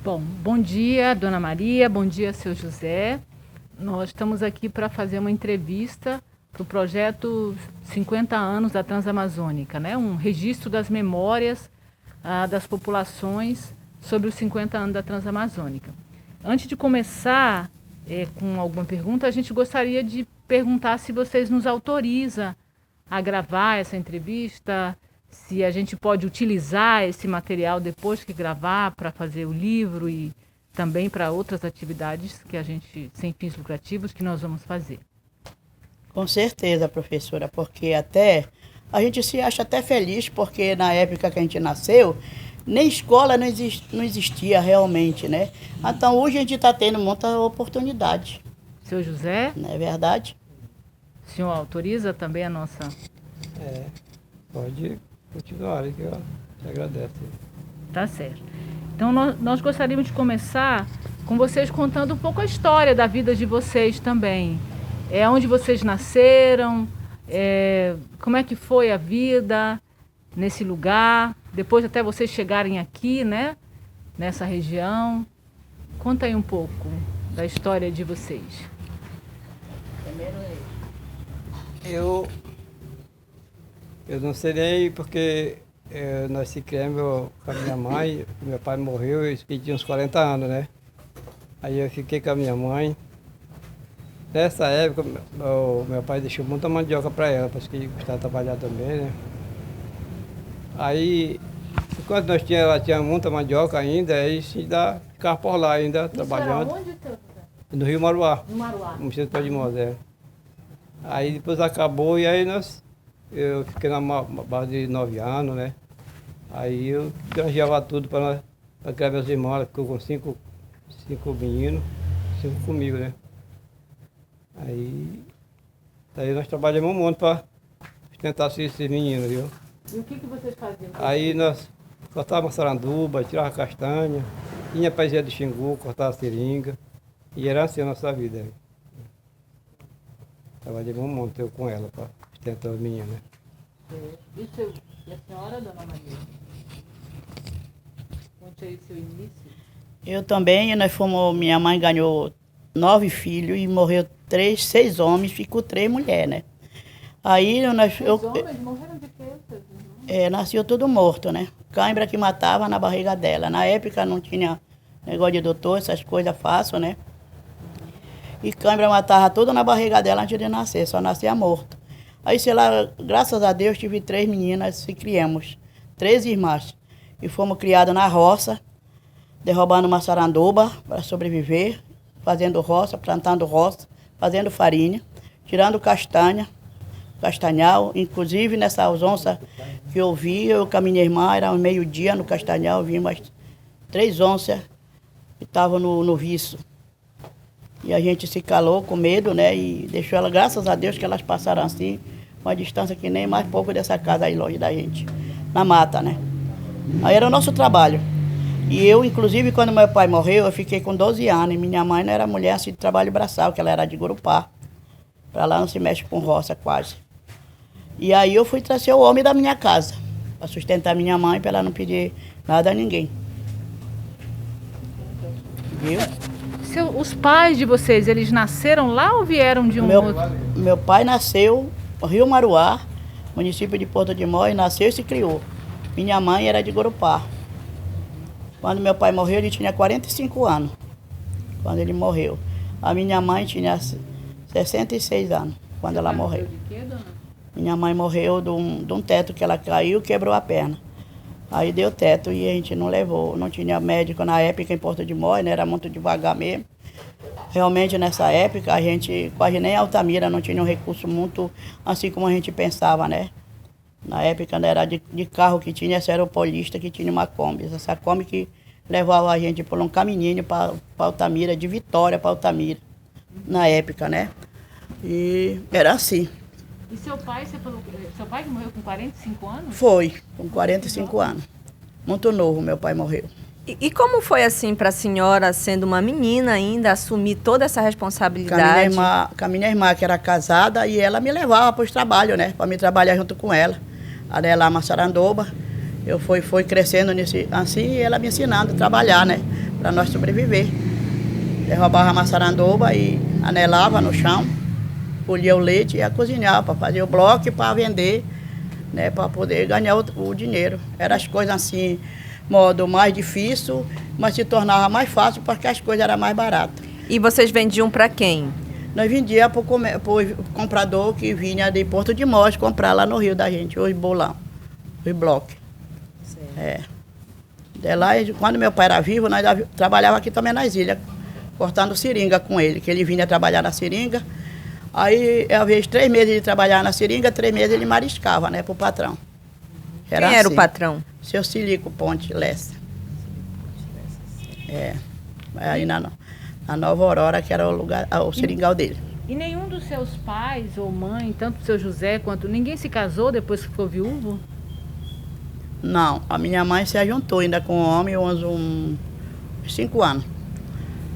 Bom dia, Dona Maria, bom dia, seu José. Nós estamos aqui para fazer uma entrevista para o projeto 50 anos da Transamazônica, né? Um registro das memórias das populações sobre os 50 anos da Transamazônica. Antes de começar com alguma pergunta, a gente gostaria de perguntar se vocês nos autorizam a gravar essa entrevista, se a gente pode utilizar esse material depois que gravar para fazer o livro e também para outras atividades que a gente, sem fins lucrativos, que nós vamos fazer. Com certeza, professora, porque até a gente se acha até feliz, porque na época que a gente nasceu, nem escola não existia realmente, né? Então hoje a gente está tendo muita oportunidade. Seu José? Não é verdade? O senhor autoriza também a nossa... Pode continuar, que eu te agradeço. Tá certo. Então nós gostaríamos de começar com vocês contando um pouco a história da vida de vocês também. Onde vocês nasceram, como é que foi a vida nesse lugar, depois até vocês chegarem aqui, né, nessa região. Conta aí um pouco da história de vocês. Eu não sei porque nós se criamos com a minha mãe, meu pai morreu, eu tinha uns 40 anos, né? Aí eu fiquei com a minha mãe. Nessa época, meu pai deixou muita mandioca para ela, porque ele gostava de trabalhar também, né? Aí, enquanto ela tinha muita mandioca ainda, aí ficava por lá ainda, trabalhando. Onde, no Rio Maruá. No Maruá. No centro de Mosé. Aí depois acabou e aí eu fiquei na base de 9 anos, né? Aí eu granjeava tudo para criar meus irmãos, ela ficou com cinco meninos, 5 comigo, né? Aí nós trabalhamos um monte para sustentar esses meninos, viu? E o que vocês faziam? Aí nós cortávamos saranduba, tirava castanha, tinha paizinha de xingu, cortava seringa, e era assim a nossa vida. Trabalhei um monte eu com ela para sustentar os meninos, né? E a senhora, Dona Maria? Conte aí seu início. Eu também, minha mãe ganhou 9 filhos e morreu 6 homens, ficou 3 mulheres, né? Aí Os homens morreram de quê? Nasceu tudo morto, né? Cãibra que matava na barriga dela. Na época não tinha negócio de doutor, essas coisas fáceis, né? E cãibra matava tudo na barriga dela antes de nascer, só nascia morto. Aí, sei lá, graças a Deus, tive 3 meninas e criamos, 3 irmãs. E fomos criados na roça, derrubando uma saranduba para sobreviver, fazendo roça, plantando roça, fazendo farinha, tirando castanhal, inclusive nessas onças que eu vi, eu com a minha irmã, era meio-dia no castanhal, vi umas 3 onças que estavam no viço. E a gente se calou com medo, né, e deixou elas, graças a Deus, que elas passaram assim, uma distância que nem mais pouco dessa casa aí longe da gente, na mata, né. Aí era o nosso trabalho. E eu, inclusive, quando meu pai morreu, eu fiquei com 12 anos. E minha mãe não era mulher assim de trabalho braçal, que ela era de Gurupá. Pra lá não se mexe com roça quase. E aí eu fui trazer o homem da minha casa, para sustentar minha mãe, para ela não pedir nada a ninguém. Viu? Os pais de vocês, eles nasceram lá ou vieram de um outro? Meu pai nasceu no Rio Maruá, município de Porto de Mós, nasceu e se criou. Minha mãe era de Gurupá. Quando meu pai morreu, ele tinha 45 anos, quando ele morreu. A minha mãe tinha 66 anos, quando ela morreu. De quê, dona? Minha mãe morreu de um teto que ela caiu e quebrou a perna. Aí deu teto e a gente não levou. Não tinha médico na época em Porto de Mós, né? Era muito devagar mesmo. Realmente, nessa época, a gente quase nem Altamira não tinha um recurso muito assim como a gente pensava, né? Na época não era de carro que tinha, essa era o polista que tinha uma Kombi. Essa Kombi que levava a gente por um caminhinho para Altamira, de Vitória para Altamira, na época, né? E era assim. E seu pai, você falou, seu pai que morreu com 45 anos? Foi, com 45 anos. Muito novo meu pai morreu. E como foi assim para a senhora, sendo uma menina ainda, assumir toda essa responsabilidade? Com a minha irmã, que era casada, e ela me levava para os trabalhos, né? Para me trabalhar junto com ela. Ali lá, Massaranduba. Eu fui crescendo assim, e ela me ensinando a trabalhar, né? para nós sobreviver. Derrubava a maçaranduba e anelava no chão, colhia o leite e ia cozinhar para fazer o bloco e para vender, né, para poder ganhar o dinheiro. Eram as coisas assim, modo mais difícil, mas se tornava mais fácil porque as coisas eram mais baratas. E vocês vendiam para quem? Nós vendíamos para o comprador que vinha de Porto de Mós comprar lá no Rio da gente, os bolão, os blocos. É. De lá, quando meu pai era vivo, nós trabalhávamos aqui também nas ilhas, cortando seringa com ele, que ele vinha trabalhar na seringa. Aí, às vezes, 3 meses ele trabalhava na seringa, 3 meses ele mariscava, né, para o patrão. Quem era assim. o patrão? Seu Silico Ponte Lessa. É. Aí na Nova Aurora, que era o lugar, o seringal dele. E nenhum dos seus pais ou mãe, tanto o seu José quanto... Ninguém se casou depois que ficou viúvo? Não, a minha mãe se ajuntou ainda com um homem uns 5 anos.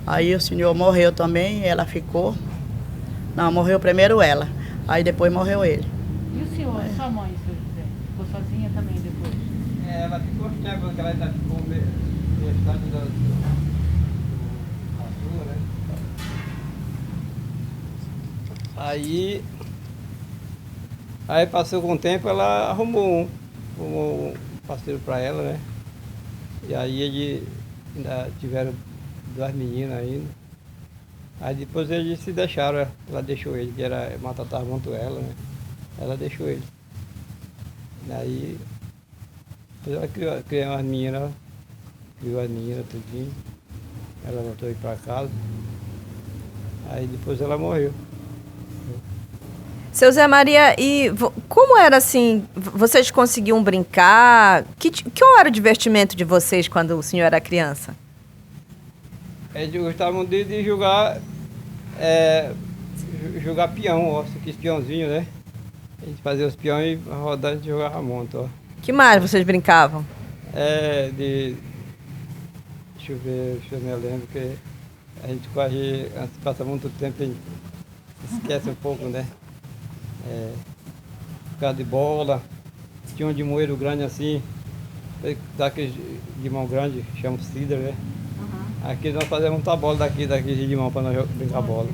Aí o senhor morreu também, ela ficou. Não, morreu primeiro ela, aí depois morreu ele. E o senhor, sua mãe, seu José? Ficou sozinha também depois? Ela ficou tempo, porque ela ainda ficou meio estado da rua, né? Aí passou com o tempo, ela arrumou um parceiro para ela, né? E aí eles ainda tiveram 2 meninas ainda. Aí depois eles se deixaram, ela deixou ele, que era maltratava muito ela, né? Ela deixou ele. Daí depois ela criou umas meninas, tudinho. Ela voltou aí para casa. Aí depois ela morreu. Seu Zé Maria, e como era assim, vocês conseguiam brincar? Qual era o divertimento de vocês quando o senhor era criança? Eles gostavam de jogar peão, ó, aqueles peãozinhos, né? A gente fazia os peões e rodar e jogava muito, ó. Que mais vocês brincavam? Deixa eu ver, eu me lembro que a gente quase, antes passa muito tempo, a gente esquece um pouco, né? Ficar de bola, tinha um de moeiro grande assim, daqueles de mão grande, chama cidra, né? Aqui nós fazíamos muita bola daqui de mão para nós brincar bola.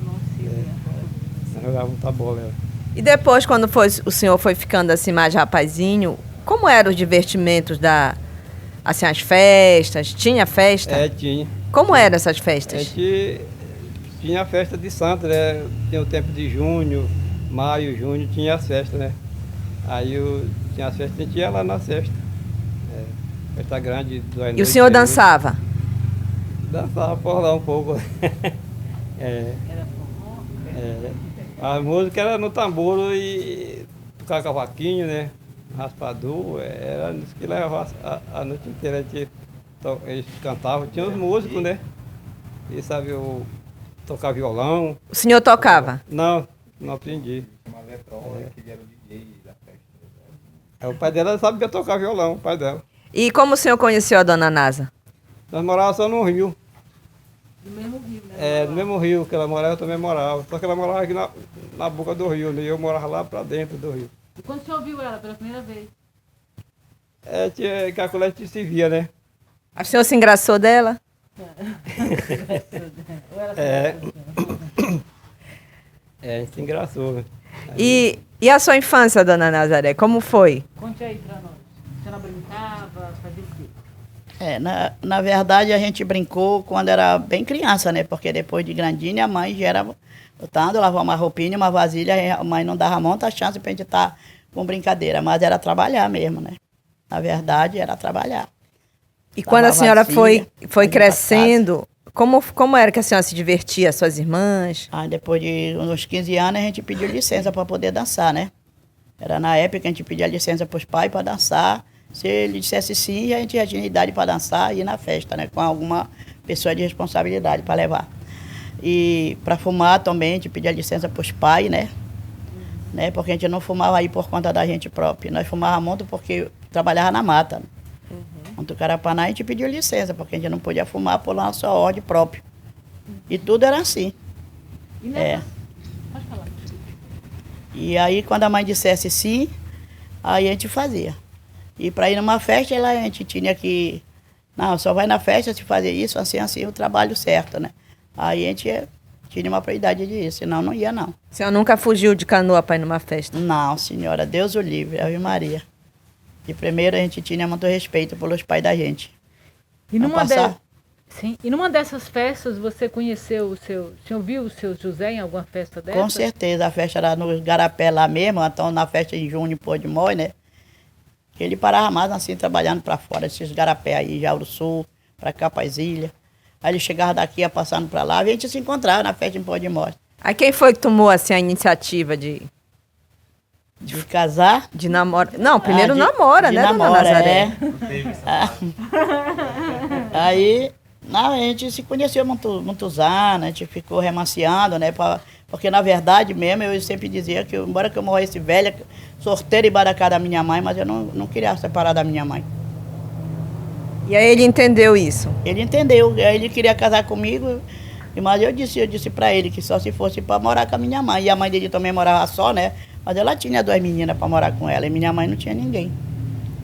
Nós jogávamos muita bola. E depois, quando o senhor foi ficando assim mais rapazinho, como eram os divertimentos assim, as festas? Tinha festa? Tinha. Como eram essas A festas? gente tinha a festa de santo, né? Tinha o tempo de junho, maio, junho, tinha as festas, né? Aí tinha as festas, a gente ia lá na festa. Festa grande. E o senhor dançava? Dançava por lá um pouco. Era forró? A música era no tambor e tocar cavaquinho, né? Raspador, era isso que levava a noite inteira. Eles cantavam, tinha os músicos, né? E sabia tocar violão. O senhor tocava? Não aprendi. O pai dela sabia tocar violão, o pai dela. E como o senhor conheceu a dona Nasa? Nós morávamos só no Rio. No mesmo rio, né? No mesmo rio que ela morava, eu também morava. Só que ela morava aqui na boca do rio, né? E eu morava lá pra dentro do rio. E quando o senhor viu ela pela primeira vez? Que a colete se via, né? O senhor se engraçou dela? Ou ela se A gente se engraçou, né? E a sua infância, dona Nazaré, como foi? Conte aí pra nós. A senhora brincava, fazia o quê? Na verdade, a gente brincou quando era bem criança, né? Porque depois de grandinha, a mãe já era botando, lavar uma roupinha, uma vasilha, a mãe não dava muita chance pra gente estar com brincadeira, mas era trabalhar mesmo, né? Na verdade, era trabalhar. E quando a senhora vasilha, foi crescendo, como era que a senhora se divertia, suas irmãs? Depois de uns 15 anos, a gente pediu licença para poder dançar, né? Era na época que a gente pedia licença para os pais para dançar. Se ele dissesse sim, a gente já tinha idade para dançar e ir na festa, né? Com alguma pessoa de responsabilidade para levar. E para fumar também, a gente pedia licença para os pais, né? Porque a gente não fumava aí por conta da gente própria. Nós fumávamos muito porque trabalhava na mata. Né? No Carapaná, a gente pediu licença, porque a gente não podia fumar por nossa ordem própria. E tudo era assim. E nessa... Pode falar. E aí, quando a mãe dissesse sim, aí a gente fazia. E para ir numa festa, a gente tinha que Não, só vai na festa se fazer isso, assim, o trabalho certo, né? Aí a gente tinha uma prioridade disso, senão não ia, não. A senhora nunca fugiu de canoa para ir numa festa? Não, senhora, Deus o livre, Ave Maria. De primeiro a gente tinha muito respeito pelos pais da gente. E Pra numa, passar? Sim. E numa dessas festas você conheceu o senhor viu o seu José em alguma festa dessa? Com certeza, a festa era no Garapé lá mesmo, então na festa em junho, em Pôr de Mói, né? Ele parava mais assim, trabalhando para fora, esses Garapé aí, Jauru Sul, para cá, para as ilhas. Aí ele chegava daqui, ia passando para lá, e a gente se encontrava na festa em Pôr de Mói. Aí quem foi que tomou assim a iniciativa de De casar. namorar? Não, primeiro de namora, né, dona namora, Nazaré? Ah. Aí, não, a gente se conheceu muitos anos, a gente ficou remanciando, né? Porque, na verdade mesmo, eu sempre dizia que, embora que eu morresse velha, sorteira e baracá da minha mãe, mas eu não queria separar da minha mãe. E aí ele entendeu isso. Ele entendeu, aí ele queria casar comigo, mas eu disse para ele que só se fosse para morar com a minha mãe. E a mãe dele também morava só, né? Mas ela tinha 2 meninas para morar com ela, e minha mãe não tinha ninguém.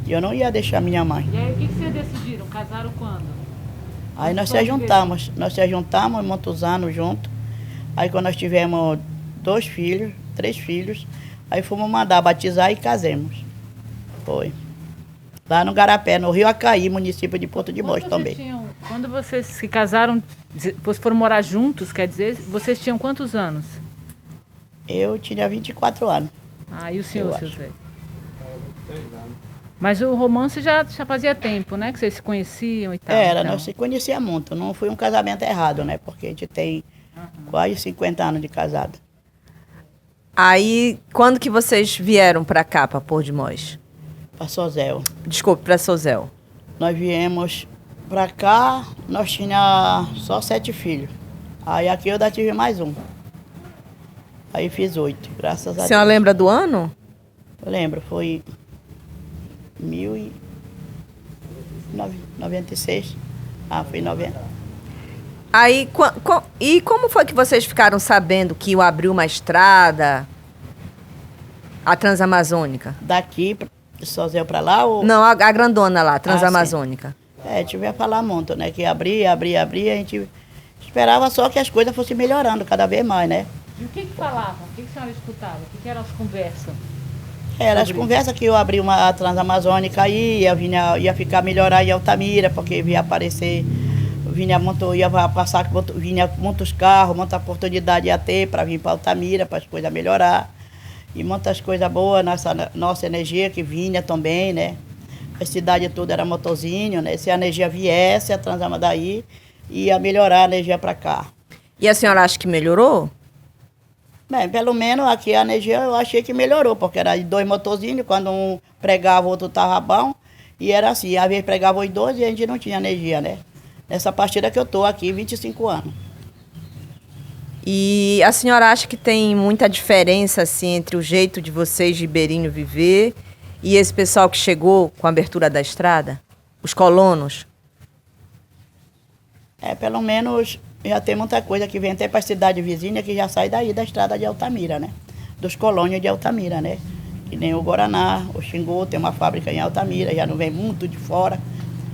E eu não ia deixar minha mãe. E aí o que vocês decidiram? Casaram quando? Aí nós se juntamos muitos anos juntos. Aí quando nós tivemos 2 filhos, 3 filhos, aí fomos mandar batizar e casemos. Foi. Lá no Garapé, no Rio Acaí, município de Porto de Mós também. Quando vocês se casaram, vocês foram morar juntos, quer dizer, vocês tinham quantos anos? Eu tinha 24 anos. Ah, e o senhor, Eu seu acho. Zé? Mas o romance já fazia tempo, né? Que vocês se conheciam e tal. Era, então. nós se conhecia muito. Não foi um casamento errado, né? Porque a gente tem quase 50 anos de casado. Aí, quando que vocês vieram para cá, para Pôr de Mós? Para Sozel. Desculpe, para Sozel. Nós viemos para cá, nós tínhamos só 7 filhos. Aí aqui eu ainda tive mais um. Aí fiz 8, graças a A senhora Deus. lembra do ano? Eu lembro, foi 1996. Ah, foi em 90. Aí, e como foi que vocês ficaram sabendo que iam abrir uma estrada, a Transamazônica? Daqui, de Sozel para lá, ou... Não, a grandona lá, a Transamazônica. É, tive a falar muito, né? Que abria, a gente esperava só que as coisas fossem melhorando cada vez mais, né? E o que falavam? O que a senhora escutava? O que eram as conversas? Era as conversas que eu abri uma Transamazônica aí, ia ficar melhorar em Altamira, porque ia aparecer, vinha muitos carros, muita oportunidade ia ter para vir para Altamira, para as coisas melhorar. E muitas coisas boas, nossa energia que vinha também, né? A cidade toda era motorzinho, né? Se a energia viesse, a Transama daí, ia melhorar a energia para cá. E a senhora acha que melhorou? Bem, pelo menos aqui a energia eu achei que melhorou, porque era 2 motorzinhos, quando um pregava, o outro estava bom, e era assim, às vezes pregava os 2 e a gente não tinha energia, né? Nessa partida que eu estou aqui, 25 anos. E a senhora acha que tem muita diferença assim, entre o jeito de vocês de Ribeirinho viver e esse pessoal que chegou com a abertura da estrada? Os colonos? Pelo menos já tem muita coisa que vem até para a cidade vizinha que já sai daí da estrada de Altamira, né? Dos colônios de Altamira, né? Que nem o Guaraná, o Xingu, tem uma fábrica em Altamira, já não vem muito de fora,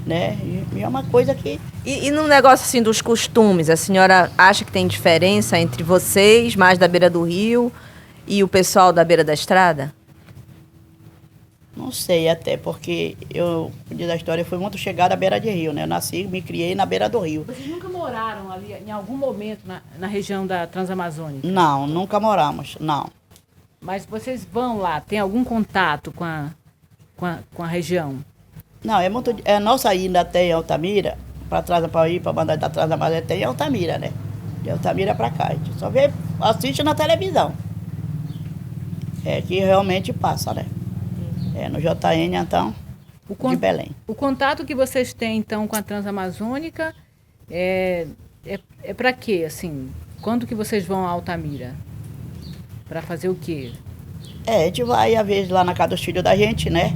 né? E é uma coisa que... E no negócio assim dos costumes, a senhora acha que tem diferença entre vocês, mais da beira do rio, e o pessoal da beira da estrada? Não sei até, porque eu, diz a história, eu fui muito chegada à beira de rio, né? Eu nasci, me criei na beira do rio. Vocês nunca moraram ali, em algum momento, na região da Transamazônica? Não, nunca moramos, não. Mas vocês vão lá, tem algum contato com a região? Não, é nossa ainda até em Altamira, para ir para a banda da Transamazônica, tem em Altamira, né? De Altamira para cá, a gente só assiste na televisão. É que realmente passa, né? É no JN, então, de Belém. O contato que vocês têm, então, com a Transamazônica é para quê, assim? Quando que vocês vão a Altamira? Para fazer o quê? A gente vai, às vezes, lá na casa dos filhos da gente, né?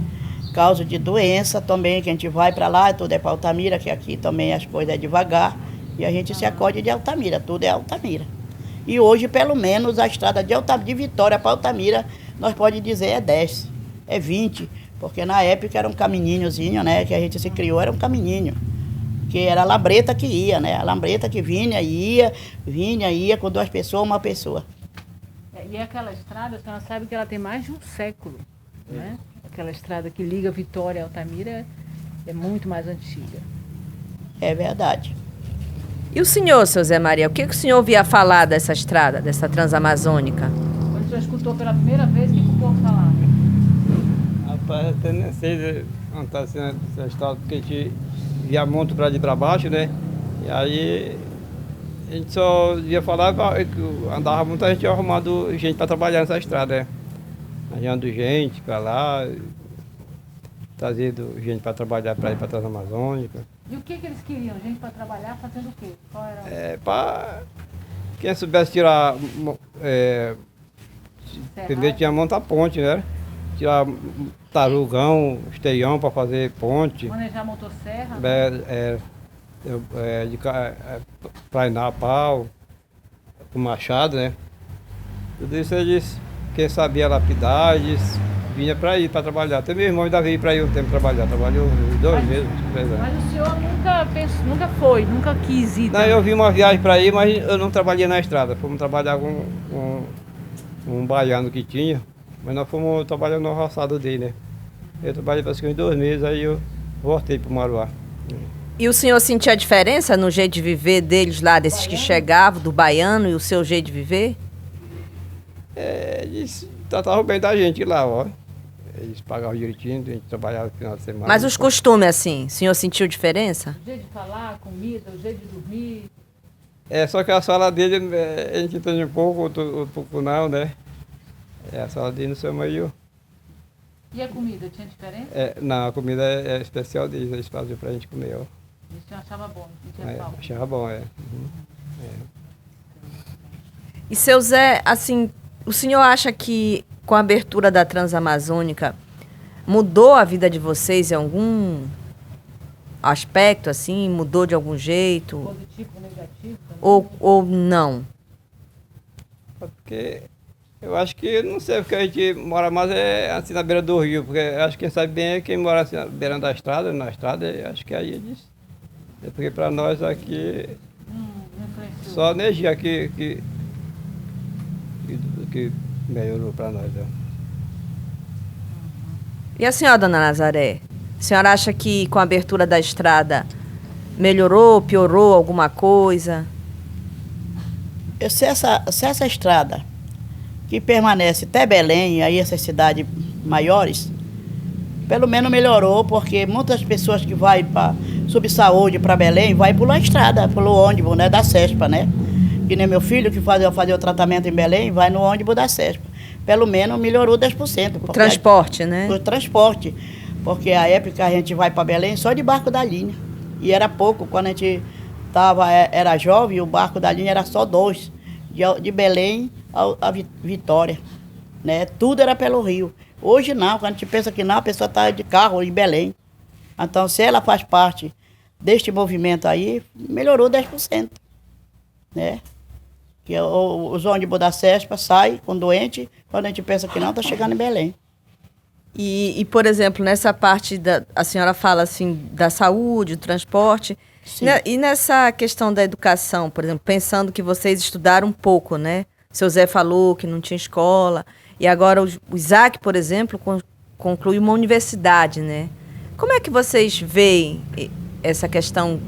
Causa de doença também, que a gente vai para lá, tudo é para Altamira, que aqui também as coisas é devagar. E a gente se acode de Altamira, tudo é Altamira. E hoje, pelo menos, a estrada de Vitória para Altamira, nós podemos dizer, é 10. É 20, porque na época era um caminhinhozinho, né? Que a gente se criou, era um caminhinho. que era a lambreta que ia, né? A lambreta que vinha, ia com 2 pessoas, 1 pessoa. E aquela estrada, a senhora sabe que ela tem mais de um século, né? Aquela estrada que liga Vitória a Altamira é muito mais antiga. É verdade. E o senhor, seu Zé Maria, o que o senhor ouvia falar dessa estrada, dessa transamazônica? Quando o senhor escutou pela primeira vez, o que o povo falava? Rapaz, até nem sei onde está sendo essa estrada, porque a gente via muito para ali e para baixo, né? E aí a gente só ia falar que andava muita gente arrumando gente para trabalhar nessa estrada, né? Arranjando gente para lá, trazendo gente para trabalhar para ir para a Transamazônica. E o que eles queriam? Gente para trabalhar fazendo o quê? Qual era? Para quem soubesse tirar. Primeiro tinha montar ponte, né? Tirar tarugão, esteião para fazer ponte. Manejar motosserra? Prainar pau, com machado, né? Tudo isso eles, quem sabia lapidar, eles vinha para ir para trabalhar. Até meu irmão ainda veio para ir um tempo trabalhar. Trabalhou 2 meses, 3 anos. Mas o senhor nunca foi, nunca quis ir. Não, eu vi uma viagem para ir, mas eu não trabalhei na estrada. Fomos trabalhar com um baiano que tinha, mas nós fomos trabalhar no roçado dele, né? Eu trabalhei para uns 2 meses, aí eu voltei para o Maruá. E o senhor sentia a diferença no jeito de viver deles lá, desses que chegavam, do baiano, e o seu jeito de viver? Eles tratavam bem da gente lá, ó. Eles pagavam direitinho, a gente trabalhava no final de semana. Mas os costumes, assim, o senhor sentiu diferença? O jeito de falar, a comida, o jeito de dormir. Só que a sala dele, a gente entende um pouco, outro pouco não, né? A sala dele não sei meio... E a comida, tinha diferença? Não, a comida é especial deles, eles faziam pra gente comer, ó. Isso eu achava bom, não tinha falta. Achava bom, E seu Zé, assim, o senhor acha que com a abertura da Transamazônica mudou a vida de vocês em algum aspecto, assim? Mudou de algum jeito? Positivo ou negativo? Também? Ou não? Porque eu acho que, não sei, porque a gente mora mais assim na beira do rio, porque eu acho que quem sabe bem é quem mora assim na beira da estrada, na estrada, acho que aí eles... Porque para nós aqui, só a energia que melhorou para nós. Né? E a senhora, dona Nazaré? A senhora acha que com a abertura da estrada melhorou, piorou alguma coisa? Se essa estrada que permanece até Belém, aí essas cidades maiores, pelo menos melhorou, porque muitas pessoas que vão para Subsaúde, para Belém, vai pela estrada, pelo ônibus, né, da CESPA, né? Que nem meu filho que fazia o tratamento em Belém, vai no ônibus da CESPA. Pelo menos melhorou 10%. O transporte, né? O transporte, porque a época a gente vai para Belém só de barco da linha. E era pouco, quando a gente era jovem, o barco da linha era só 2, de Belém a Vitória, né? Tudo era pelo rio. Hoje não, quando a gente pensa que não, a pessoa está de carro em Belém. Então, se ela faz parte deste movimento aí, melhorou 10%, né? Que os ônibus da CESPA saem com doente, quando a gente pensa que não, está chegando em Belém. E, por exemplo, nessa parte, a senhora fala assim, da saúde, do transporte. Sim. E nessa questão da educação, por exemplo, pensando que vocês estudaram um pouco, né? Seu Zé falou que não tinha escola, e agora o Isaac, por exemplo, conclui uma universidade, né? Como é que vocês veem essa questão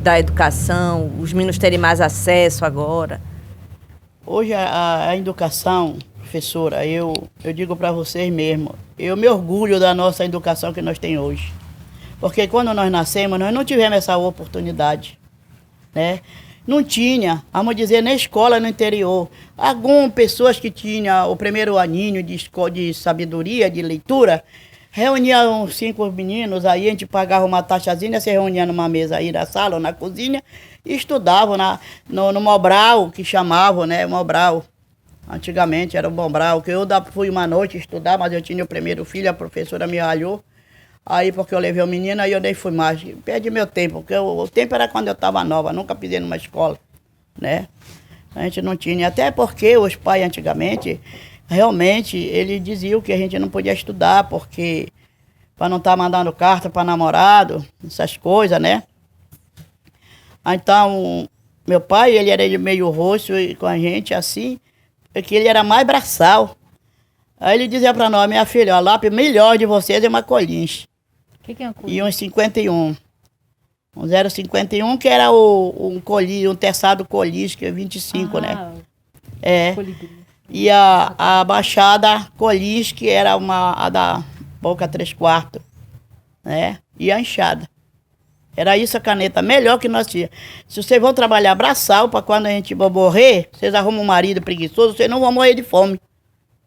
da educação, os meninos terem mais acesso agora? Hoje a educação, professora, eu digo para vocês mesmo, eu me orgulho da nossa educação que nós temos hoje. Porque quando nós nascemos, nós não tivemos essa oportunidade, né? Não tinha, vamos dizer, na escola no interior. Algumas pessoas que tinham o primeiro aninho de sabedoria, de leitura, reuniam 5 meninos, aí a gente pagava uma taxazinha, se reunia numa mesa aí na sala ou na cozinha, e estudavam no Mobral, que chamavam, né, Mobral. Antigamente era o Mobral, que eu fui uma noite estudar, mas eu tinha o primeiro filho, a professora me ralhou. Aí, porque eu levei o menino, aí eu nem fui mais. Perdi meu tempo, porque o tempo era quando eu estava nova, nunca pisei numa escola, né? A gente não tinha, até porque os pais antigamente, realmente, eles diziam que a gente não podia estudar, porque para não estar mandando carta para namorado, essas coisas, né? Então, meu pai, ele era meio roxo e com a gente assim, porque ele era mais braçal. Aí ele dizia para nós, minha filha, a lápis melhor de vocês é uma colinche. O que é uma E uns 51. Um 0,51, que era um colis, um terçado colis, que é 25, né? É. Colibri. E a baixada colis, que era a da boca 3/4, né? E a enxada. Era isso a caneta melhor que nós tínhamos. Se vocês vão trabalhar braçal, para quando a gente for morrer, vocês arrumam um marido preguiçoso, vocês não vão morrer de fome.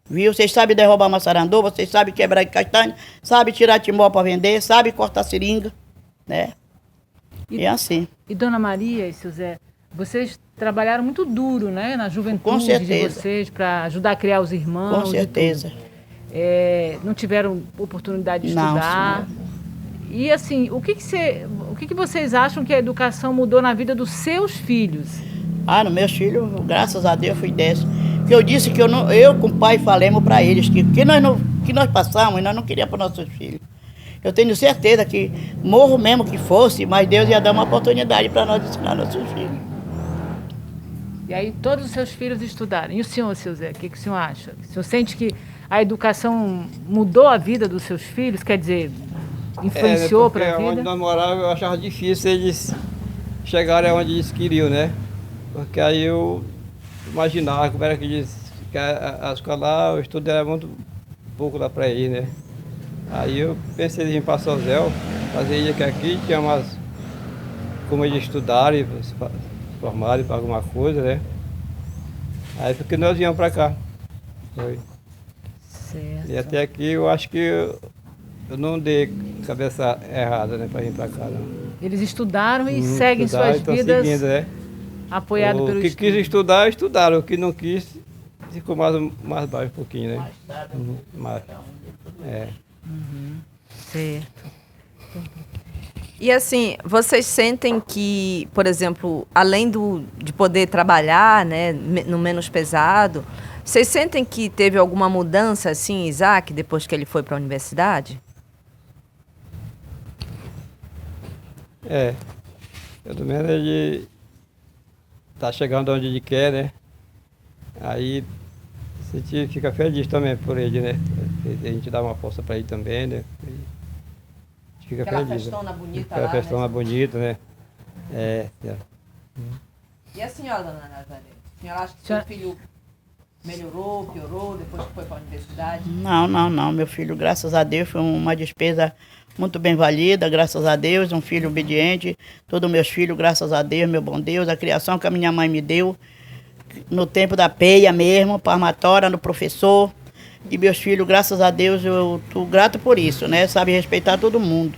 Viu? Vocês sabem derrubar maçarandô, vocês sabem quebrar de castanha, sabem tirar timó para vender, sabem cortar seringa, né? E é assim. E Dona Maria e seu Zé, vocês trabalharam muito duro, né? Na juventude Com de certeza. vocês, para ajudar a criar os irmãos. Com e certeza. tudo. Não tiveram oportunidade de Não, estudar. E assim, o que vocês acham que a educação mudou na vida dos seus filhos? Ah, nos meus filhos, graças a Deus, fui dessa. Que eu disse que eu com o pai falemos para eles que nós passamos, nós não queríamos para nossos filhos. Eu tenho certeza que, morro mesmo que fosse, mas Deus ia dar uma oportunidade para nós ensinar nossos filhos. E aí todos os seus filhos estudaram. E o senhor, seu Zé, o que o senhor acha? O senhor sente que a educação mudou a vida dos seus filhos? Quer dizer, influenciou para a Porque vida? onde nós morávamos, eu achava difícil eles chegarem onde eles queriam, né? Porque aí eu imaginava como era que eles... Que a escola lá, o estudo era muito pouco lá para ir, né? Aí eu pensei em ir para São Zé, fazer isso aqui, tinha umas... Como eles estudaram, se formaram para alguma coisa, né? Aí porque nós viemos para cá. Foi. Certo. E até aqui eu acho que eu não dei cabeça errada, né, para vir para cá, não. Eles estudaram e seguem Estudaram, suas estão vidas seguindo, né? apoiado pelo O que estudo. quis estudar, estudaram. O que não quis, ficou mais baixo um pouquinho, né? Mais. É. Certo. E assim, vocês sentem que, por exemplo, além de poder trabalhar, né, no menos pesado, vocês sentem que teve alguma mudança, assim, Isaac, depois que ele foi para a universidade? É. Pelo menos ele tá chegando onde ele quer, né? Aí a gente fica feliz também por ele, né? A gente dá uma força para ele também, né? A gente fica Aquela feliz. festona bonita Aquela lá, festona né? bonita, né? É. E a senhora, dona Nazaré? A senhora acha que Senhora- seu filho melhorou, piorou, depois que foi para a universidade? Não, meu filho, graças a Deus, foi uma despesa muito bem valida, graças a Deus, um filho obediente, todos meus filhos, graças a Deus, meu bom Deus, a criação que a minha mãe me deu, no tempo da peia mesmo, palmatória, no professor, e meus filhos, graças a Deus, eu estou grato por isso, né, sabe respeitar todo mundo,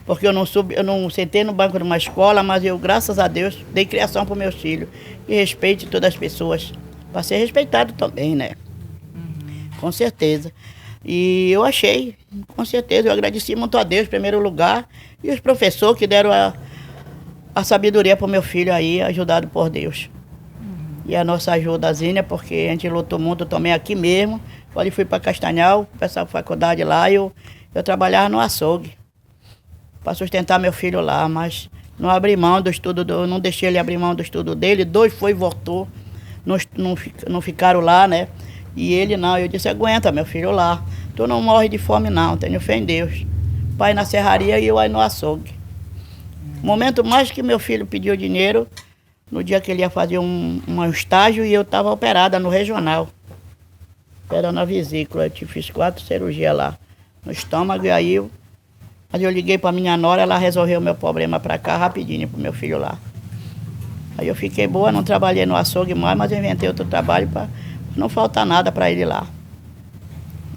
porque eu não sentei no banco de uma escola, mas eu, graças a Deus, dei criação para meus filhos, e respeite todas as pessoas, para ser respeitado também, né, com certeza. E eu achei, com certeza, eu agradeci muito a Deus em primeiro lugar e os professores que deram a sabedoria para o meu filho aí, ajudado por Deus. E a nossa ajudazinha, porque a gente lutou muito também aqui mesmo. Quando eu fui para Castanhal, essa faculdade lá, eu trabalhava no açougue para sustentar meu filho lá, mas não abri mão do estudo, não deixei ele abrir mão do estudo dele. 2 foi e voltou, não ficaram lá, né? E ele não, eu disse, aguenta meu filho lá, tu não morre de fome não, tenho fé em Deus. Pai na serraria e eu aí no açougue. O momento mais que meu filho pediu dinheiro, no dia que ele ia fazer um estágio e eu estava operada no regional. Operando a vesícula, eu fiz 4 cirurgias lá, no estômago, e aí mas eu liguei para minha nora, ela resolveu o meu problema para cá rapidinho, pro meu filho lá. Aí eu fiquei boa, não trabalhei no açougue mais, mas eu inventei outro trabalho para não faltar nada para ele lá.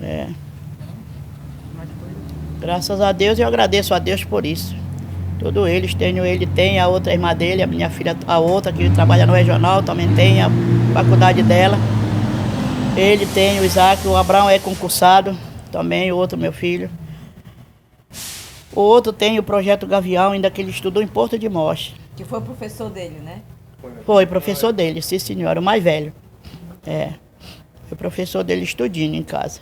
É. Graças a Deus, eu agradeço a Deus por isso. Todos eles, ele tem, a outra irmã dele, a minha filha, a outra que trabalha no regional, também tem a faculdade dela. Ele tem, o Isaac, o Abraão é concursado, também, o outro meu filho. O outro tem o projeto Gavião, ainda que ele estudou em Porto de Mós. Que foi o professor dele, né? Foi professor dele, sim senhora, o mais velho. É, foi professor dele estudando em casa.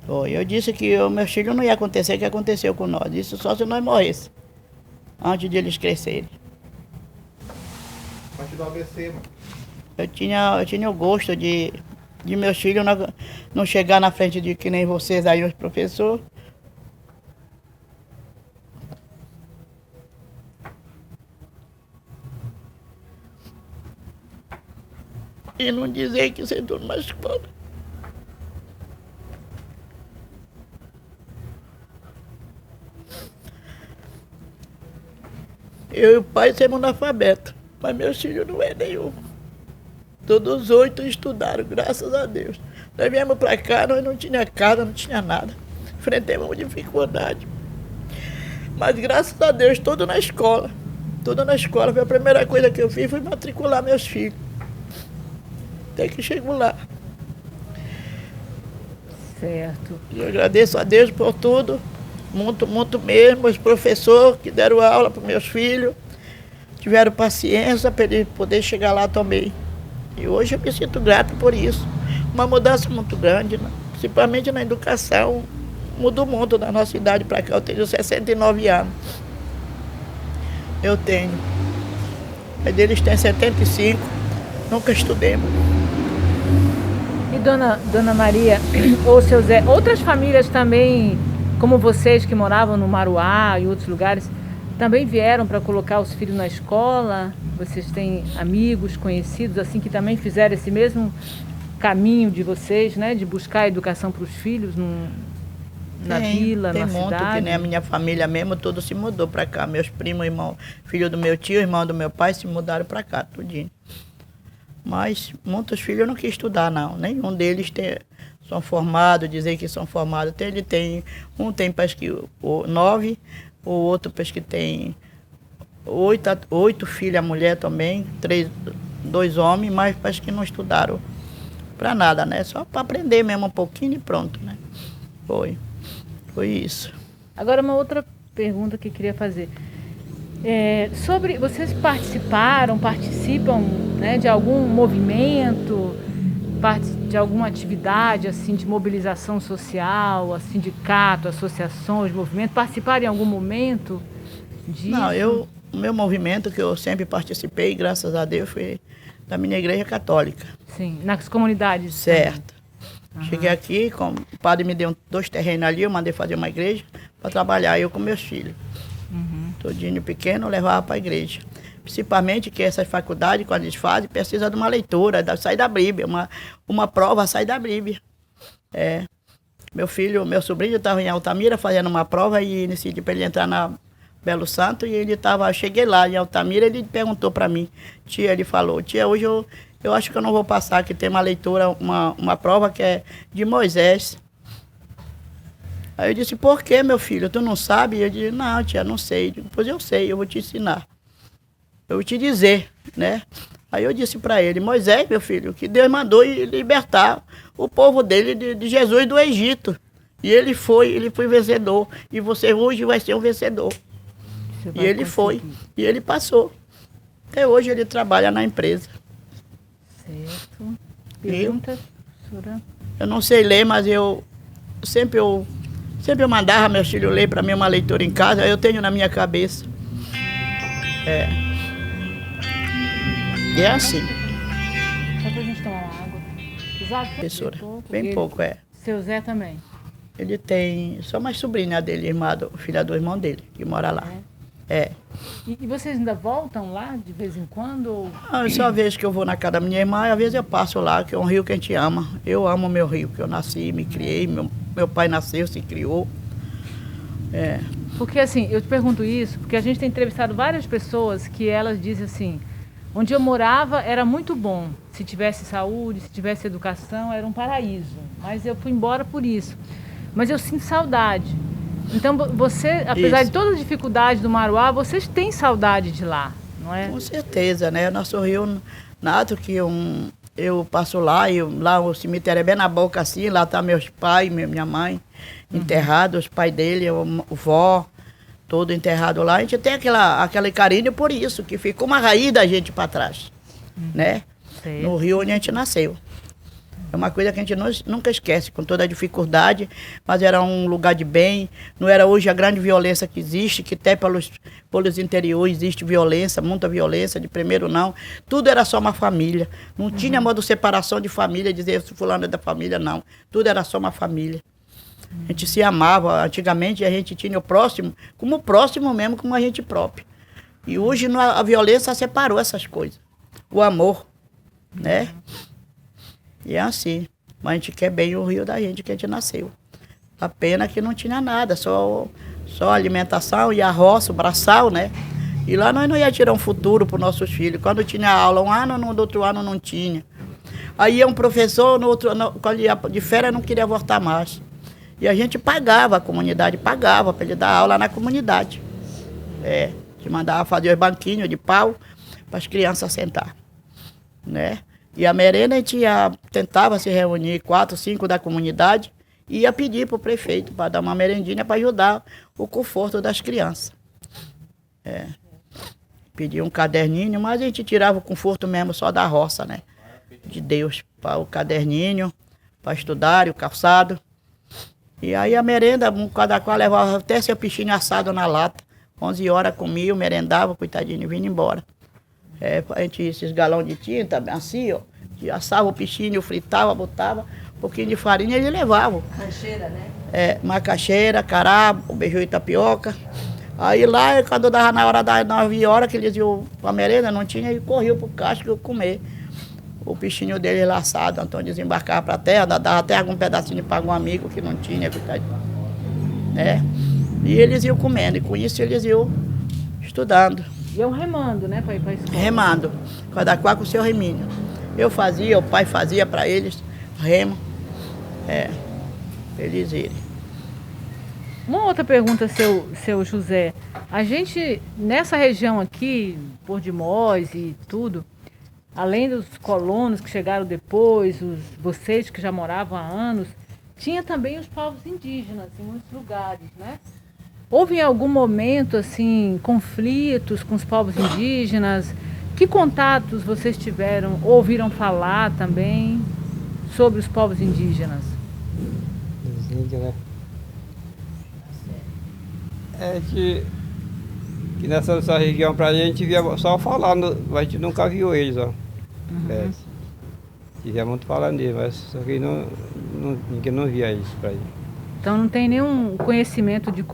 Foi. Eu disse que o meu filho não ia acontecer o que aconteceu com nós. Isso só se nós morrêssemos, antes de eles crescerem. morte do AVC, mano. Eu tinha o gosto de meus filhos não chegar na frente de que nem vocês aí, os professores. E não dizer que sentou numa escola. Eu e o pai somos analfabetos, mas meus filhos não é nenhum. Todos os 8 estudaram, graças a Deus. Nós viemos para cá, nós não tínhamos casa, não tinha nada. Enfrentamos uma dificuldade. Mas graças a Deus, tudo na escola. Tudo na escola. Foi a primeira coisa que eu fiz, foi matricular meus filhos. Até que chego lá. Certo. E eu agradeço a Deus por tudo. Muito, muito mesmo. Os professores que deram aula para meus filhos. Tiveram paciência para ele poder chegar lá também. E hoje eu me sinto grato por isso. Uma mudança muito grande, né? Principalmente na educação. Mudou muito da nossa idade para cá. Eu tenho 69 anos. Eu tenho. Mas eles têm 75. Nunca estudemos. E dona Maria, ou seu Zé, outras famílias também, como vocês que moravam no Maruá e outros lugares, também vieram para colocar os filhos na escola? Vocês têm amigos, conhecidos, assim, que também fizeram esse mesmo caminho de vocês, né? De buscar a educação para os filhos na vila, na cidade? Tem muito, que nem a minha família mesmo, todo se mudou para cá. Meus primos, irmão, filho do meu tio, irmão do meu pai, se mudaram para cá, tudinho. Mas muitos filhos não quis estudar, não. Nenhum deles são formados, dizer que são formados. Um tem parece que 9, o outro parece que tem 8 filhos, a mulher também, 2 homens, mas parece que não estudaram para nada, né? Só para aprender mesmo um pouquinho e pronto, né? Foi isso. Agora uma outra pergunta que eu queria fazer. Sobre, vocês participam, né, de algum movimento, de alguma atividade assim de mobilização social, sindicato, associações, movimento, participaram em algum momento disso? Não, o meu movimento que eu sempre participei, graças a Deus, foi da minha igreja católica. Sim, nas comunidades. Certo. Uhum. Cheguei aqui, o padre me deu 2 terrenos ali, eu mandei fazer uma igreja para trabalhar, eu com meus filhos. Uhum. Todinho pequeno, eu levava para a igreja. Principalmente que essas faculdades, quando eles fazem, precisa de uma leitura, sai da Bíblia, uma prova sai da Bíblia. Meu sobrinho estava em Altamira fazendo uma prova e decidi para ele entrar na Belo Santo e cheguei lá em Altamira, ele perguntou para mim, ele falou, tia, hoje eu acho que eu não vou passar, que tem uma leitura, uma prova que é de Moisés. Aí eu disse, por que, meu filho? Tu não sabe? Eu disse, não, tia, não sei. Eu disse, pois eu sei, eu vou te ensinar. Eu vou te dizer, né? Aí eu disse para ele, Moisés, meu filho, que Deus mandou libertar o povo dele de Jesus do Egito. E ele foi vencedor. E você hoje vai ser um vencedor. E ele foi. E ele passou. Até hoje ele trabalha na empresa. Certo. Pergunta, professora? Eu não sei ler, mas eu sempre mandava meus filhos ler para mim uma leitura em casa, eu tenho na minha cabeça. E é assim. Só pra gente tomar uma água. Exato. Professora, bem pouco, Seu Zé também? Ele tem só uma sobrinha dele, filha do irmão dele, que mora lá. E vocês ainda voltam lá de vez em quando? Ou... Só a vez que eu vou na casa da minha irmã, às vezes eu passo lá, que é um rio que a gente ama. Eu amo o meu rio, que eu nasci, me criei, meu pai nasceu, se criou. Porque assim, eu te pergunto isso, porque a gente tem entrevistado várias pessoas que elas dizem assim, onde eu morava era muito bom, se tivesse saúde, se tivesse educação, era um paraíso. Mas eu fui embora por isso. Mas eu sinto saudade. Então, você, apesar de todas as dificuldades do Maruá, vocês têm saudade de lá, não é? Com certeza, né? Nosso rio nato, que eu passo lá, e lá o cemitério é bem na boca assim, lá tá meus pais, minha mãe, enterrados, os pais dele, o vó, todo enterrado lá. A gente tem aquele carinho por isso, que ficou uma raiz da gente para trás, né? Certo. No rio onde a gente nasceu. É uma coisa que a gente nunca esquece, com toda a dificuldade, mas era um lugar de bem. Não era hoje a grande violência que existe, que até pelos interiores existe violência, muita violência, de primeiro não. Tudo era só uma família. Não tinha modo de separação de família, dizer se fulano é da família, não. Tudo era só uma família. A gente se amava. Antigamente a gente tinha o próximo, como o próximo mesmo, como a gente próprio. E hoje a violência separou essas coisas. O amor, né? E é assim. Mas a gente quer bem o rio da gente, que a gente nasceu. A pena que não tinha nada, só alimentação e a roça, o braçal, né? E lá nós não ia tirar um futuro para os nossos filhos. Quando tinha aula, um ano, no outro ano não tinha. Aí ia um professor, quando ia de férias, não queria voltar mais. E a gente pagava, a comunidade pagava para ele dar aula na comunidade. A gente mandava fazer os banquinhos de pau para as crianças sentar, né? E a merenda a gente tentava se reunir 4, 5 da comunidade e ia pedir para o prefeito para dar uma merendinha para ajudar o conforto das crianças. Pedia um caderninho, mas a gente tirava o conforto mesmo só da roça, né? De Deus, para o caderninho, para estudar, o calçado. E aí a merenda, cada qual levava até seu peixinho assado na lata. 11 horas comia, merendava, coitadinho, e vinha embora. A gente, esses galões de tinta, assim, ó, assava o peixinho, fritava, botava um pouquinho de farinha e eles levavam. Macaxeira, né? Macaxeira, cará, beiju e tapioca. Aí lá, quando dava na hora das 9 horas, que eles iam pra merenda, não tinha, e corriam pro caixa que eu comer. O peixinho dele laçado, então desembarcava pra terra, dava até algum pedacinho para algum amigo que não tinha, coitadinho. E eles iam comendo, e com isso eles iam estudando. Iam remando, né, para ir para a escola? Remando, cada qual com o seu reminho. Eu fazia, o pai fazia para eles, remo, eles irem. Uma outra pergunta, seu José. A gente, nessa região aqui, Por de Mós e tudo, além dos colonos que chegaram depois, vocês que já moravam há anos, tinha também os povos indígenas em muitos lugares, né? Houve em algum momento, assim, conflitos com os povos indígenas? Que contatos vocês tiveram, ouviram falar também sobre os povos indígenas? Os índios, né? Que nessa região pra gente via só falando, mas a gente nunca viu eles, ó. Via muito falando deles, mas só que ninguém não via eles pra gente. Então não tem nenhum conhecimento de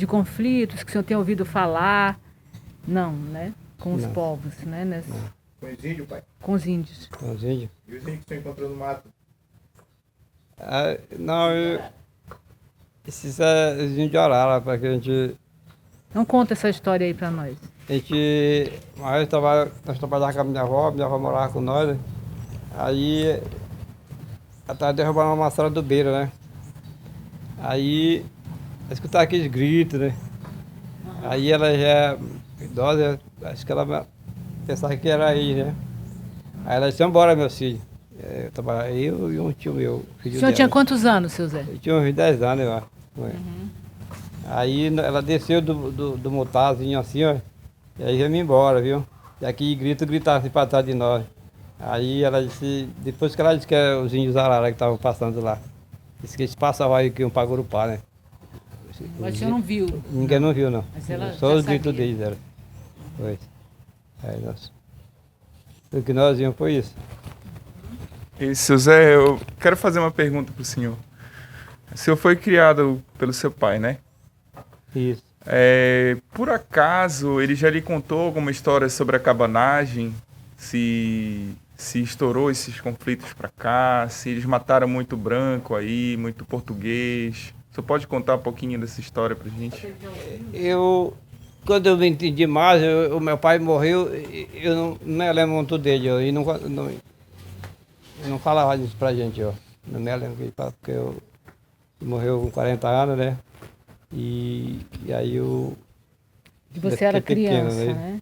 conflitos que o senhor tenha ouvido falar? Não, né? Com os povos, né? Com os índios, pai? Com os índios. Com os índios? E os índios que você encontrou no mato? Esses os índios de Arara, para que a gente... Não conta essa história aí pra nós. Nós trabalhávamos com a minha avó morava com nós, né? Aí, ela estava derrubando uma maçã do beiro, né? Aí, eu escutava aqueles gritos, né? Aí ela já é idosa, acho que ela pensava que era aí, né? Aí ela disse, embora, meu filho. Eu e um tio meu, filho O senhor dela. tinha quantos anos, seu Zé? Eu tinha uns 10 anos, eu acho. Aí ela desceu do motazinho assim, ó. E aí ia-me embora, viu? E aqui gritava assim pra trás de nós. Aí ela disse, depois que ela disse que eram os índios Arara que estavam passando lá. Disse que eles passavam aí que iam pra Gurupá, né? Mas o senhor não viu? Ninguém não viu, não. Mas ela só já os gritos sabia. deles, era. Foi. Aí o que nós vimos foi isso. E, seu Zé, eu quero fazer uma pergunta pro senhor. O senhor foi criado pelo seu pai, né? Isso. Por acaso, ele já lhe contou alguma história sobre a cabanagem? Se estourou esses conflitos para cá? Se eles mataram muito branco aí, muito português? O senhor pode contar um pouquinho dessa história pra gente? Quando eu me entendi mais, o meu pai morreu, eu não me lembro muito dele, e não falava disso pra gente, ó. Não me lembro que ele falava, porque ele morreu com 40 anos, né? E aí eu... Que você era pequeno, criança, né?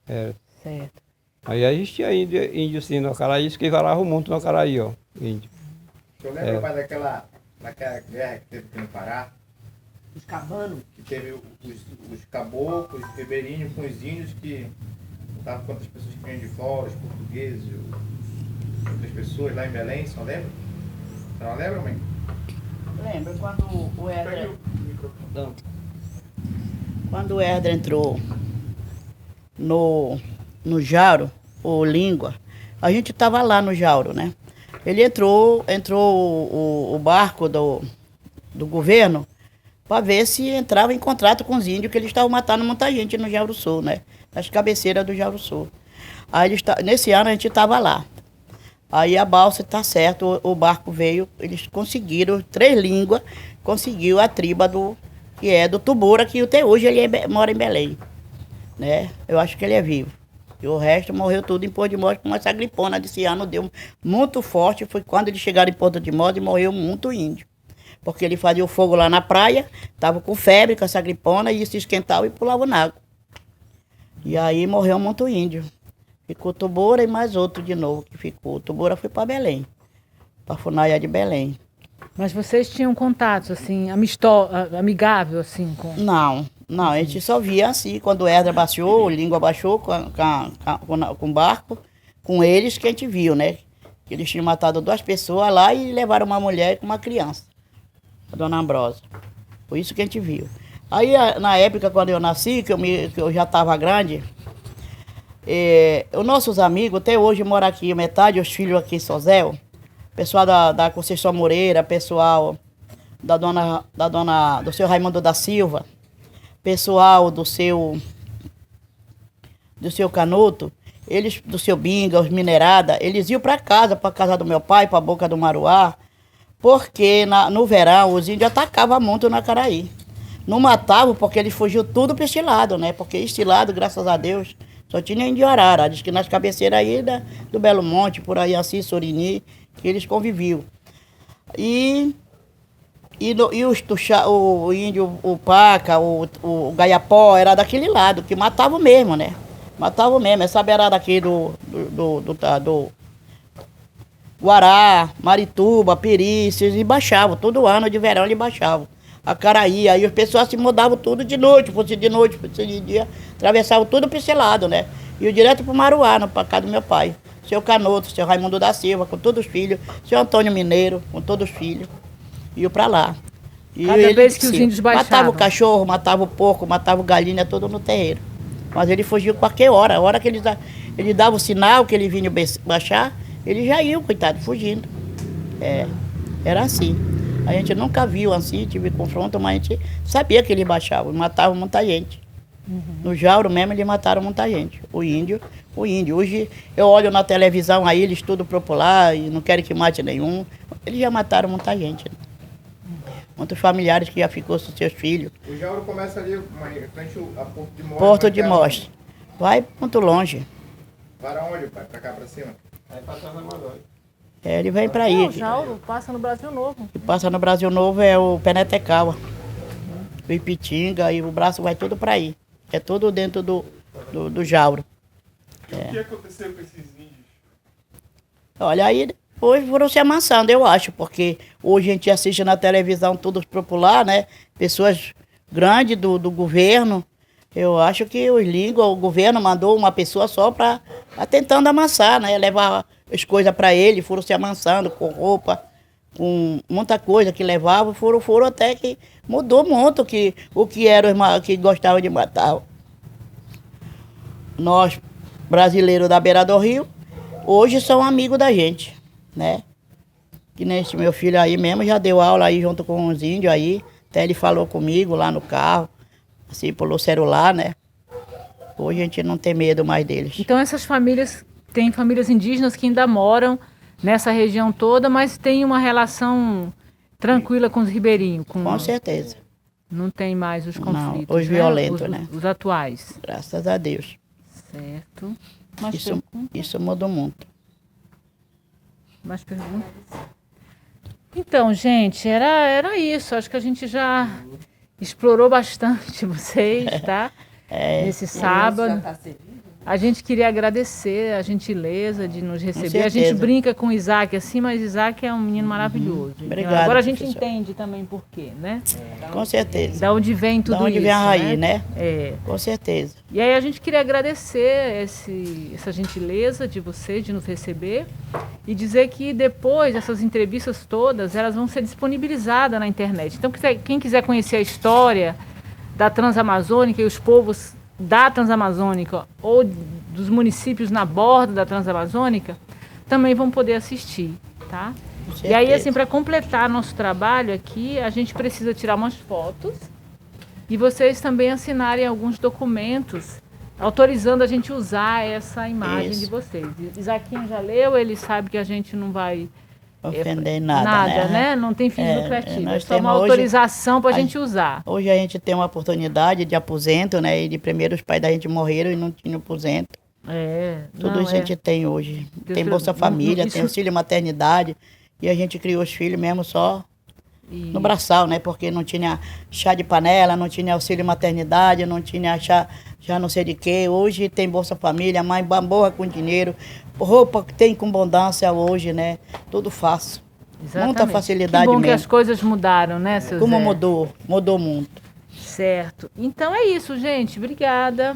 Era. Certo. Aí existia índio sim no Acaraí, isso que varava muito no Acaraí, ó, índio. O senhor lembra, pai, daquela guerra que teve aqui no Pará? Os cabanos. Que teve os caboclos, os ribeirinhos com os índios que lutavam contra as pessoas que vinham de fora, os portugueses. outras pessoas lá em Belém, só lembra? Você não lembra, mãe? Lembra quando o Herder... Pega o microfone. Quando o Herder entrou no Jauro, ou Língua, a gente estava lá no Jauro, né? Ele entrou o barco do governo para ver se entrava em contrato com os índios, que eles estavam matando muita gente no Jauro Sul, né? Nas cabeceiras do Jauro Sul. Aí nesse ano a gente estava lá. Aí a balsa, tá certo, o barco veio, eles conseguiram, 3 línguas, conseguiu a triba que é do Tubura, que até hoje ele mora em Belém, né? Eu acho que ele é vivo. E o resto morreu tudo em Porto de Mós, com essa gripona desse ano deu muito forte. Foi quando eles chegaram em Porto de Mós e morreu muito índio. Porque ele fazia o fogo lá na praia, estava com febre, com essa gripona, e se esquentava e pulava na água. E aí morreu muito índio. Ficou Tubura e mais outro de novo que ficou. Tubura foi para Belém, para Funaia de Belém. Mas vocês tinham contatos, assim, amigável, assim, com... Não, a gente só via assim, quando o Herder baixou, o Língua baixou com o barco, com eles que a gente viu, né? Que eles tinham matado 2 pessoas lá e levaram uma mulher com uma criança, a dona Ambrosa. Foi isso que a gente viu. Aí, na época, quando eu nasci, que eu já estava grande, os nossos amigos, até hoje moram aqui, metade, os filhos aqui em Sozel, pessoal da Conceição Moreira, pessoal do seu Raimundo da Silva, pessoal do seu Canuto, eles, do seu Binga, os Minerada, eles iam para casa do meu pai, para a Boca do Maruá, porque no verão os índios atacavam muito na Caraí. Não matavam porque eles fugiam tudo para este lado, né? Porque este lado, graças a Deus, só tinha índio arara. Diz que nas cabeceiras aí do Belo Monte, por aí assim, Sorini, que eles conviviam. E o índio, o Paca, o Gaiapó, era daquele lado, que matavam mesmo, né? Matavam mesmo. Essa beirada aqui do Guará, Marituba, Perícias, e baixavam. Todo ano de verão eles baixavam. A Caraí, aí as pessoas se mudavam tudo de noite, fosse de noite, fosse de dia, atravessavam tudo para esse lado, né? Iam direto para o Maruá, para casa do meu pai. Seu Canuto, seu Raimundo da Silva, com todos os filhos, seu Antônio Mineiro, com todos os filhos. Iam para lá. E cada vez que os índios baixavam. Matava o cachorro, matava o porco, matava o galinha, tudo no terreiro. Mas ele fugiu qualquer hora. A hora que ele dava o sinal que ele vinha baixar, ele já ia, coitado, fugindo. Era assim. A gente nunca viu assim, tive confronto, mas a gente sabia que ele baixava, matava muita gente. No Jauro mesmo, eles mataram muita gente. O índio. Hoje eu olho na televisão aí, eles tudo popular e não querem que mate nenhum. Eles já mataram muita gente. Muitos familiares que já ficou com seus filhos. O Jauro começa ali, frente a Porto de Mós. Porto de Mós. Vai muito longe. Para onde, pai? Para cá, para cima? Aí passa na Madói. Ele vem para aí. O Jauro passa no Brasil Novo. O que passa no Brasil Novo é o Penetecaua, o Ipitinga, e o braço vai tudo para aí. É tudo dentro do Jauro. O que aconteceu com esses índios? Olha, aí depois foram se amansando, eu acho, porque hoje a gente assiste na televisão tudo popular, né? Pessoas grandes do governo. Eu acho que o governo mandou uma pessoa só para tentando amansar, né? Levar as coisas para ele, foram se amansando com roupa, com muita coisa que levavam, foram até que mudou muito o que era que gostavam de matar. Nós, brasileiros da beira do rio, hoje são amigos da gente, né? Que nem esse meu filho aí mesmo já deu aula aí junto com os índios aí, até ele falou comigo lá no carro, assim, pelo celular, né? Hoje a gente não tem medo mais deles. Então essas famílias, tem famílias indígenas que ainda moram nessa região toda, mas tem uma relação tranquila com os ribeirinhos. Com certeza. Não tem mais os conflitos. Não, os violentos, né? Os atuais. Graças a Deus. Certo. Mais Isso mudou muito. Mais perguntas? Então, gente, era isso. Acho que a gente já explorou bastante vocês, tá? Nesse sábado. A gente queria agradecer a gentileza de nos receber. A gente certeza. brinca com o Isaac assim, mas Isaac é um menino maravilhoso. Obrigado, Agora a gente professor. entende também por quê, né? Com certeza. Da onde vem tudo Da onde isso, vem a raiz, né? É. Com certeza. E aí a gente queria agradecer essa gentileza de vocês de nos receber e dizer que depois essas entrevistas todas, elas vão ser disponibilizadas na internet. Então, quem quiser conhecer a história da Transamazônica e os povos da Transamazônica ou dos municípios na borda da Transamazônica, também vão poder assistir, tá? Com E aí, certeza. assim, para completar nosso trabalho aqui, a gente precisa tirar umas fotos e vocês também assinarem alguns documentos autorizando a gente usar essa imagem Isso. de vocês. Isaquinho já leu, ele sabe que a gente não vai Ofender em nada, né? Não tem fins lucrativos. É nós só uma temos hoje- autorização para a a- gente usar. Hoje a gente tem uma oportunidade de aposento, né? E de primeiro os pais da gente morreram e não tinham aposento. Tudo Não, isso a gente tem hoje. Deus Tem te- Bolsa Família, isso- tem auxílio maternidade. E a gente criou os filhos mesmo só E- no braçal, né? Porque não tinha chá de panela, não tinha auxílio maternidade, não tinha chá não sei de quê. Hoje tem Bolsa Família, mãe boa com dinheiro, roupa que tem com abundância hoje, né? Tudo fácil. Exatamente. Muita facilidade Que bom que mesmo. as coisas mudaram, né, seu Como Zé? mudou muito. Certo. Então é isso, gente. Obrigada.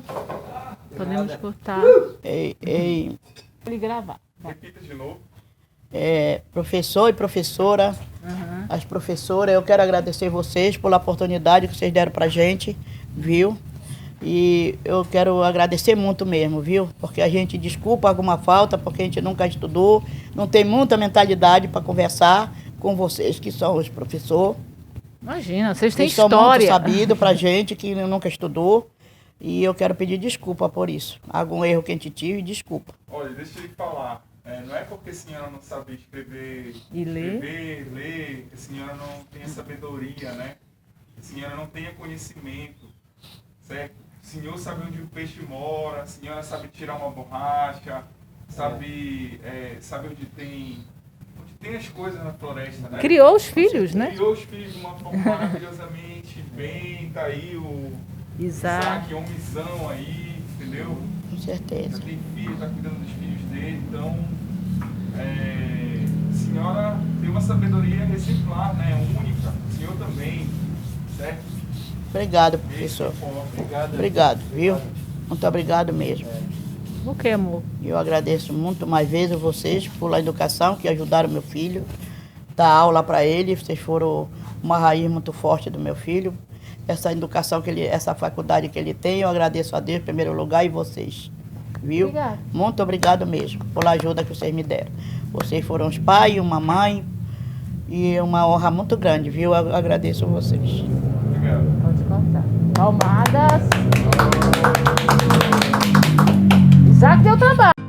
Podemos cortar Ei, e gravar. Repita de novo. professor e professora, as professoras, eu quero agradecer vocês pela oportunidade que vocês deram pra gente, viu? E eu quero agradecer muito mesmo, viu? Porque a gente desculpa alguma falta, porque a gente nunca estudou, não tem muita mentalidade para conversar com vocês, que são os professores. Imagina, vocês têm Vocês são muito história. sabidos pra gente, que nunca estudou. E eu quero pedir desculpa por isso. Algum erro que a gente tive, desculpa. Olha, deixa eu lhe falar. Não é porque a senhora não sabe escrever E ler. ler, que a senhora não tenha sabedoria, né? Que a senhora não tenha conhecimento, certo? O senhor sabe onde o peixe mora, a senhora sabe tirar uma borracha, sabe onde tem as coisas na floresta, né? Criou os filhos, né? Criou os filhos de uma forma maravilhosamente bem, tá aí o Isaac. homenzão aí, entendeu? Com certeza. Já tem filho, está cuidando dos filhos dele, então a senhora tem uma sabedoria exemplar, né? Única, o senhor também, certo? Obrigado, Esse professor. é o foco. Obrigado, viu? Muito obrigado mesmo. O que, amor? E eu agradeço muito mais vezes vocês pela educação que ajudaram meu filho, dar aula para ele. Vocês foram uma raiz muito forte do meu filho. Essa educação essa faculdade que ele tem, eu agradeço a Deus em primeiro lugar e vocês, viu? Obrigada. Muito obrigado mesmo pela ajuda que vocês me deram. Vocês foram os pais, uma mãe e uma honra muito grande, viu? Eu agradeço a vocês. Obrigado. Pode cortar. Palmadas. Isaac deu trabalho.